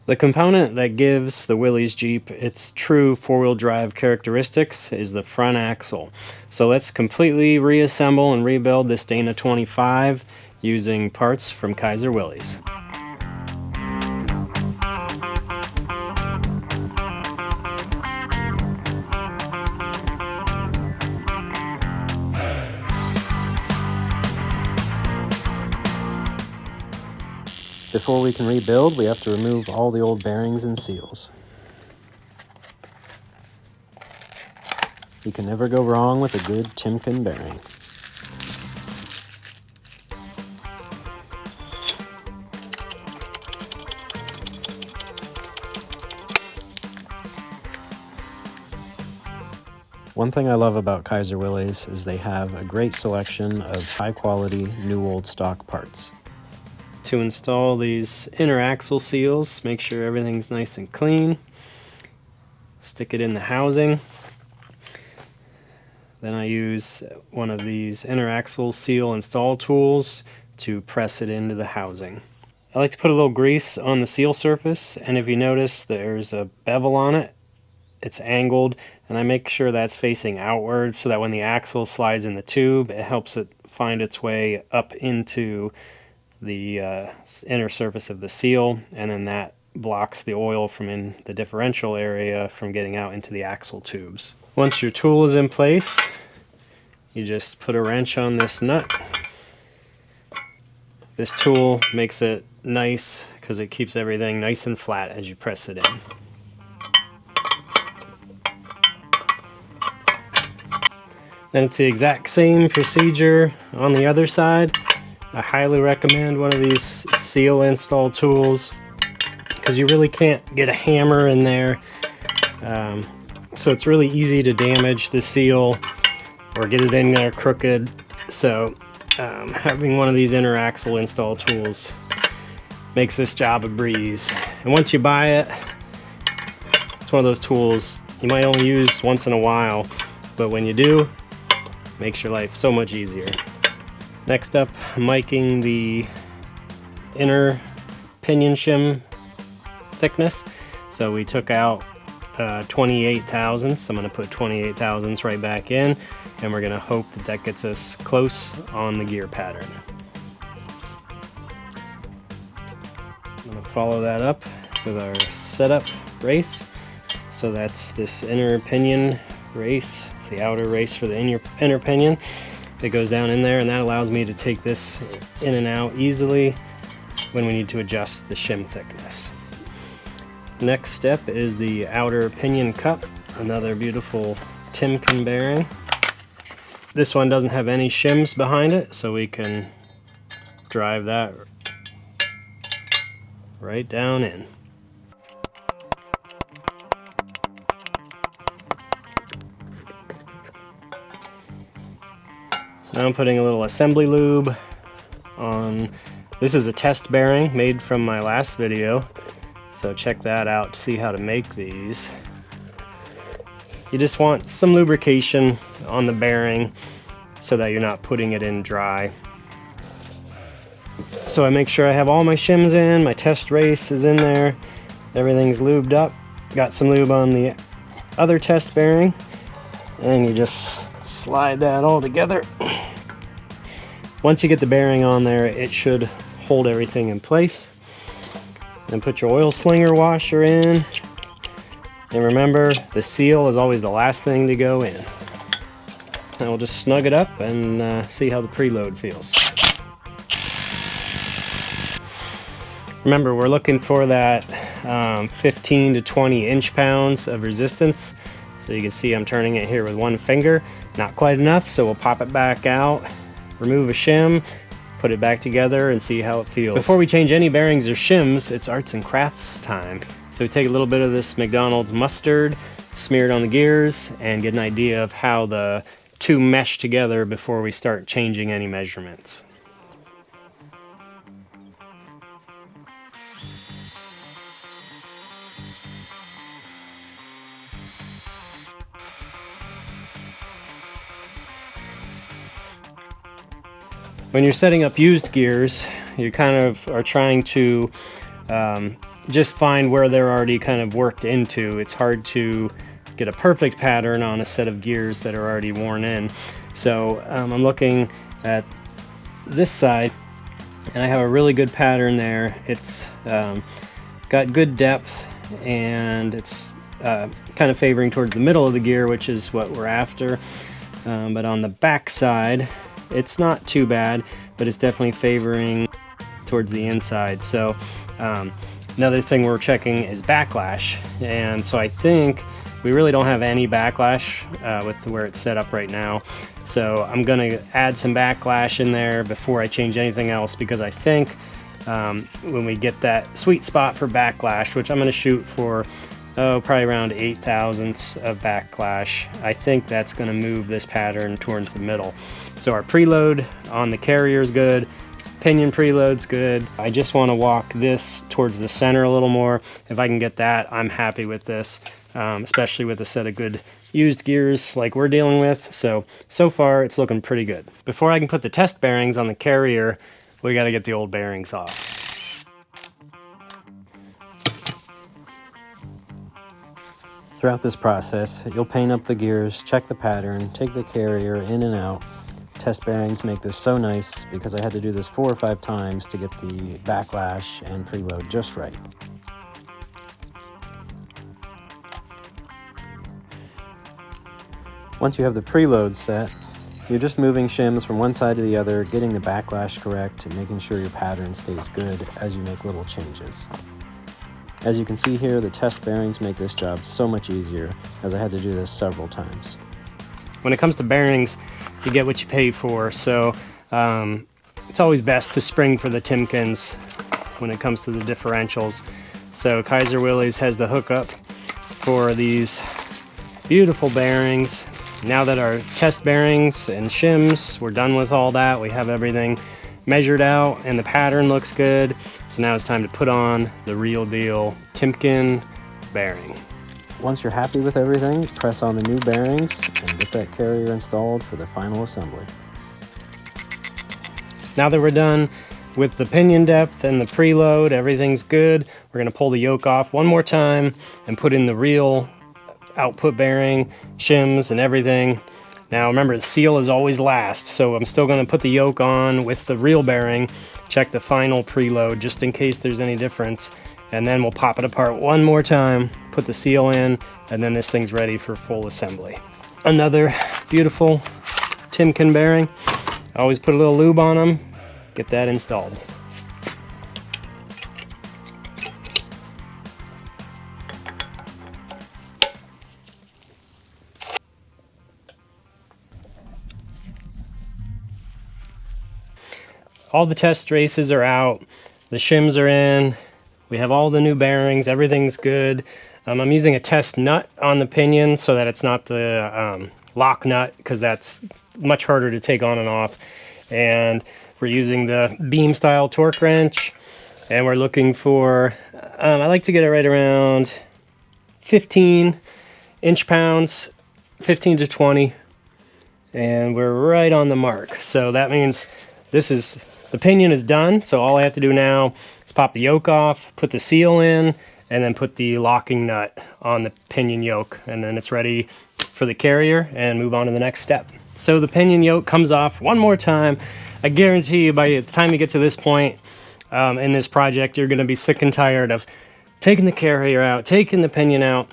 The component that gives the Willys Jeep its true four-wheel drive characteristics is the front axle. So let's completely reassemble and rebuild this Dana 25 using parts from Kaiser Willys. Before we can rebuild, we have to remove all the old bearings and seals. You can never go wrong with a good Timken bearing. One thing I love about Kaiser Willys is they have a great selection of high-quality, new old stock parts. To install these inner axle seals, make sure everything's nice and clean. Stick it in the housing. Then I use one of these inner axle seal install tools to press it into the housing. I like to put a little grease on the seal surface, and if you notice there's a bevel on it, it's angled, and I make sure that's facing outward so that when the axle slides in the tube, it helps it find its way up into the inner surface of the seal, and then that blocks the oil from in the differential area from getting out into the axle tubes. Once your tool is in place, you just put a wrench on this nut. This tool makes it nice because it keeps everything nice and flat as you press it in. Then it's the exact same procedure on the other side. I highly recommend one of these seal install tools because you really can't get a hammer in there. So it's really easy to damage the seal or get it in there crooked. So having one of these inner axle install tools makes this job a breeze. And once you buy it, it's one of those tools you might only use once in a while, but when you do, it makes your life so much easier. Next up, I'm miking the inner pinion shim thickness. So we took out 28 thousandths. I'm going to put 28 thousandths right back in, and we're going to hope that that gets us close on the gear pattern. I'm going to follow that up with our setup race. So that's this inner pinion race. It's the outer race for the inner pinion. It goes down in there, and that allows me to take this in and out easily when we need to adjust the shim thickness. Next step is the outer pinion cup, another beautiful Timken bearing. This one doesn't have any shims behind it, so we can drive that right down in. So now I'm putting a little assembly lube on. This is a test bearing made from my last video, so check that out to see how to make these. You just want some lubrication on the bearing so that you're not putting it in dry. So I make sure I have all my shims in, my test race is in there, everything's lubed up. Got some lube on the other test bearing, and you just slide that all together. Once you get the bearing on there, it should hold everything in place. Then put your oil slinger washer in, and remember, the seal is always the last thing to go in. Now we'll just snug it up and see how the preload feels. Remember, we're looking for that 15 to 20 inch-pounds of resistance. So you can see I'm turning it here with one finger. Not quite enough, so we'll pop it back out, remove a shim, put it back together, and see how it feels. Before we change any bearings or shims, it's arts and crafts time. So we take a little bit of this McDonald's mustard, smear it on the gears, and get an idea of how the two mesh together before we start changing any measurements. When you're setting up used gears, you kind of are trying to just find where they're already kind of worked into. It's hard to get a perfect pattern on a set of gears that are already worn in. So I'm looking at this side, and I have a really good pattern there. It's got good depth, and it's kind of favoring towards the middle of the gear, which is what we're after. But on the back side, it's not too bad, but it's definitely favoring towards the inside. So another thing we're checking is backlash, and so I think we really don't have any backlash with where it's set up right now. So I'm going to add some backlash in there before I change anything else, because I think when we get that sweet spot for backlash, which I'm going to shoot for probably around 8 thousandths of backlash, I think that's going to move this pattern towards the middle. So our preload on the carrier is good, pinion preload's good. I just want to walk this towards the center a little more. If I can get that, I'm happy with this, especially with a set of good used gears like we're dealing with. So far it's looking pretty good. Before I can put the test bearings on the carrier, we got to get the old bearings off. Throughout this process, you'll paint up the gears, check the pattern, take the carrier in and out. Test bearings make this so nice because I had to do this 4 or 5 times to get the backlash and preload just right. Once you have the preload set, you're just moving shims from one side to the other, getting the backlash correct, and making sure your pattern stays good as you make little changes. As you can see here, the test bearings make this job so much easier, as I had to do this several times. When it comes to bearings, you get what you pay for, so it's always best to spring for the Timkins when it comes to the differentials. So Kaiser Willys has the hookup for these beautiful bearings. Now that our test bearings and shims, we're done with all that, we have everything measured out and the pattern looks good. So now it's time to put on the real deal Timken bearing. Once you're happy with everything, press on the new bearings and get that carrier installed for the final assembly. Now that we're done with the pinion depth and the preload, everything's good. We're going to pull the yoke off one more time and put in the real output bearing, shims, and everything. Now remember, the seal is always last, so I'm still going to put the yoke on with the real bearing, check the final preload just in case there's any difference, and then we'll pop it apart one more time, put the seal in, and then this thing's ready for full assembly. Another beautiful Timken bearing. I always put a little lube on them, get that installed. All the test races are out, the shims are in, we have all the new bearings, everything's good. I'm using a test nut on the pinion so that it's not the lock nut, because that's much harder to take on and off. And we're using the beam style torque wrench, and we're looking for, I like to get it right around 15 inch-pounds, 15 to 20, and we're right on the mark. So that means the pinion is done, so all I have to do now is pop the yoke off, put the seal in, and then put the locking nut on the pinion yoke, and then it's ready for the carrier and move on to the next step. So the pinion yoke comes off one more time. I guarantee you by the time you get to this point in this project, you're going to be sick and tired of taking the carrier out, taking the pinion out,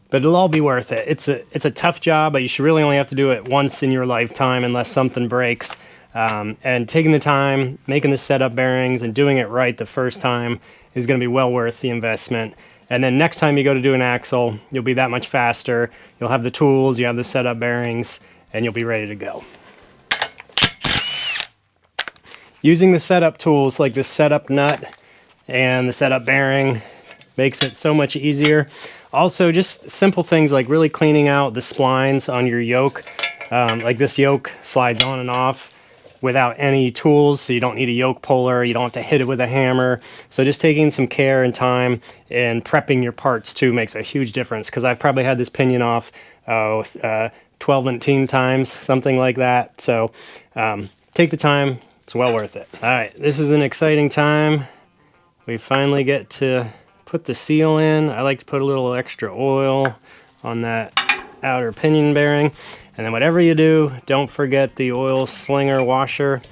but it'll all be worth it. It's a tough job, but you should really only have to do it once in your lifetime unless something breaks. And taking the time, making the setup bearings, and doing it right the first time is going to be well worth the investment. And then next time you go to do an axle, you'll be that much faster. You'll have the tools, you have the setup bearings, and you'll be ready to go. Using the setup tools like the setup nut and the setup bearing makes it so much easier. Also, just simple things like really cleaning out the splines on your yoke. Like this yoke slides on and off without any tools, so you don't need a yoke puller, you don't have to hit it with a hammer. So just taking some care and time and prepping your parts too makes a huge difference, because I've probably had this pinion off 12 and 13 times, something like that. So take the time, It's well worth it. All right, this is an exciting time. We finally get to put the seal in. I like to put a little extra oil on that outer pinion bearing. And then whatever you do, don't forget the oil slinger washer,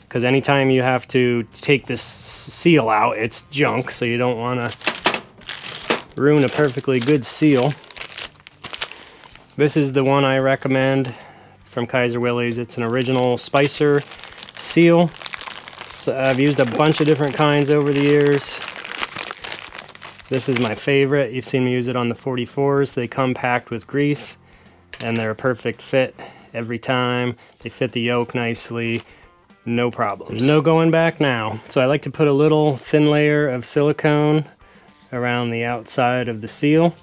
because anytime you have to take this seal out, it's junk, so you don't want to ruin a perfectly good seal. This is the one I recommend from Kaiser Willys. It's an original Spicer seal. I've used a bunch of different kinds over the years. This is my favorite. You've seen me use it on the 44s. They come packed with grease, and they're a perfect fit every time. They fit the yoke nicely, no problems. No going back now. So I like to put a little thin layer of silicone around the outside of the seal.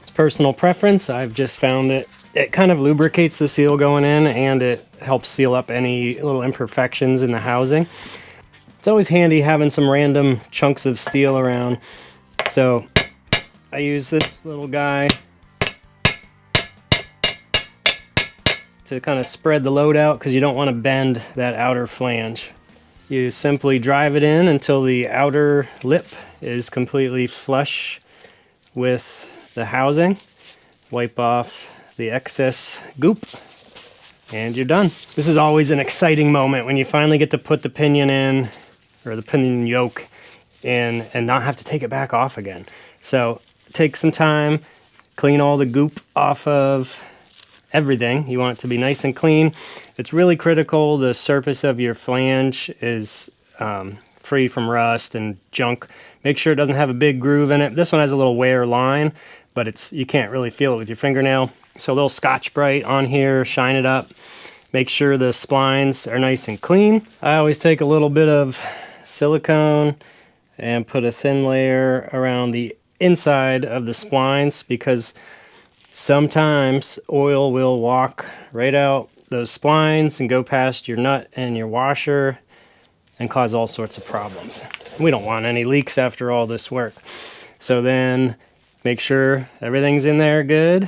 It's personal preference. I've just found it kind of lubricates the seal going in, and it helps seal up any little imperfections in the housing. It's always handy having some random chunks of steel around. So I use this little guy to kind of spread the load out, because you don't want to bend that outer flange. You simply drive it in until the outer lip is completely flush with the housing. Wipe off the excess goop, and you're done. This is always an exciting moment when you finally get to put the pinion in, or the pinion yoke in, and not have to take it back off again. So take some time, clean all the goop off of everything. You want it to be nice and clean. It's really critical the surface of your flange is free from rust and junk. Make sure it doesn't have a big groove in it. This one has a little wear line, but you can't really feel it with your fingernail. So a little Scotch-Brite on here, shine it up. Make sure the splines are nice and clean. I always take a little bit of silicone and put a thin layer around the inside of the splines, because sometimes oil will walk right out those splines and go past your nut and your washer and cause all sorts of problems. We don't want any leaks after all this work. So then make sure everything's in there good,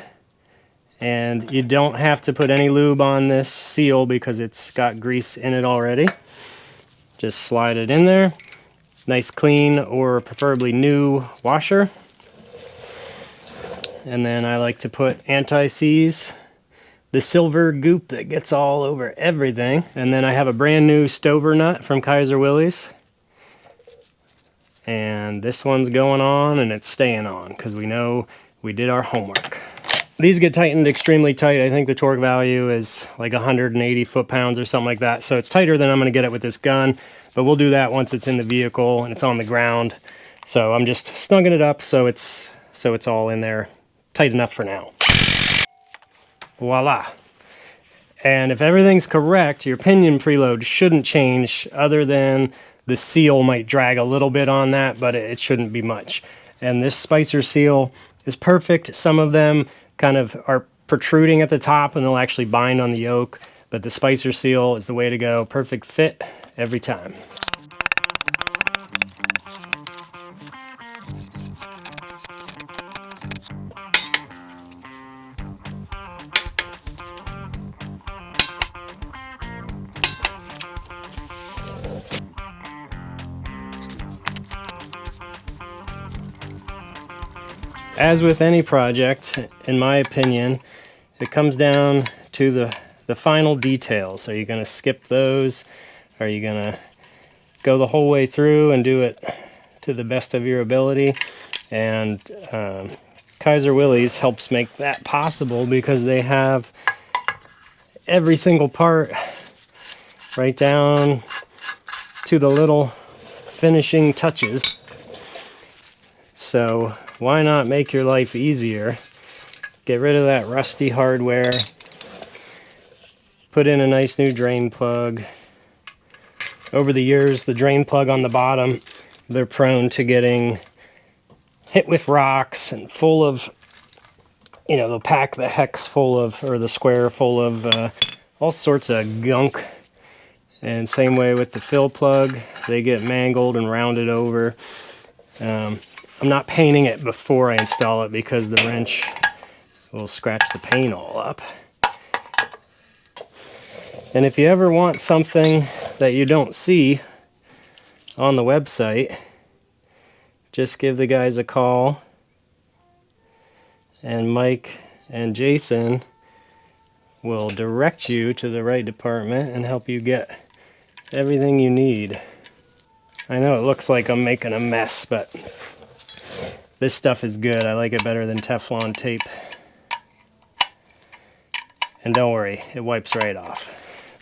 and you don't have to put any lube on this seal because it's got grease in it already. Just slide it in there. Nice clean, or preferably new washer. And then I like to put anti-seize, the silver goop that gets all over everything. And then I have a brand new stover nut from Kaiser Willys. And this one's going on, and it's staying on, because we know we did our homework. These get tightened extremely tight. I think the torque value is like 180 foot-pounds or something like that. So it's tighter than I'm going to get it with this gun. But we'll do that once it's in the vehicle and it's on the ground. So I'm just snugging it up so it's all in there tight enough for now. Voila. And if everything's correct, your pinion preload shouldn't change, other than the seal might drag a little bit on that, but it shouldn't be much. And this Spicer seal is perfect. Some of them kind of are protruding at the top and they'll actually bind on the yoke, but the Spicer seal is the way to go. Perfect fit every time. As with any project, in my opinion, it comes down to the final details. Are you going to skip those? Are you going to go the whole way through and do it to the best of your ability? And Kaiser Willys helps make that possible, because they have every single part right down to the little finishing touches. So why not make your life easier? Get rid of that rusty hardware. Put in a nice new drain plug. Over the years, the drain plug on the bottom, they're prone to getting hit with rocks and full of, they'll pack the hex full of, or the square full of all sorts of gunk. And same way with the fill plug, they get mangled and rounded over. I'm not painting it before I install it, because the wrench will scratch the paint all up. And if you ever want something that you don't see on the website, just give the guys a call, and Mike and Jason will direct you to the right department and help you get everything you need. I know it looks like I'm making a mess, but this stuff is good. I like it better than Teflon tape. And don't worry, it wipes right off.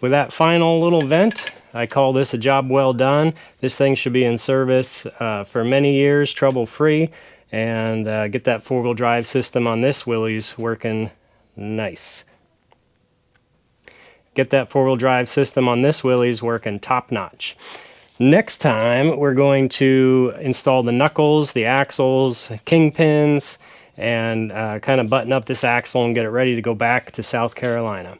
With that final little vent, I call this a job well done. This thing should be in service for many years, trouble-free, and get that four-wheel drive system on this Willys working nice. Get that four-wheel drive system on this Willys working top-notch. Next time, we're going to install the knuckles, the axles, kingpins, and kind of button up this axle and get it ready to go back to South Carolina.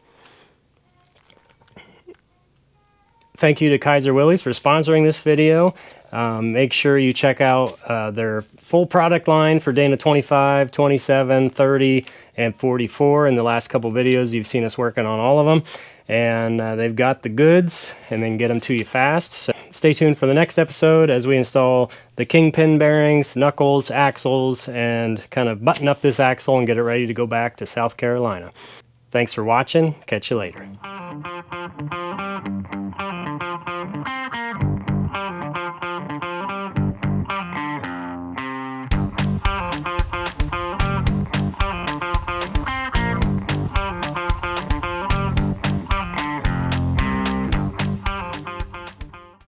Thank you to Kaiser Willys for sponsoring this video. Make sure you check out their full product line for Dana 25, 27, 30, and 44. In the last couple videos, you've seen us working on all of them. And they've got the goods, and then get them to you fast. So stay tuned for the next episode as we install the kingpin bearings, knuckles, axles, and kind of button up this axle and get it ready to go back to South Carolina. Thanks for watching. Catch you later.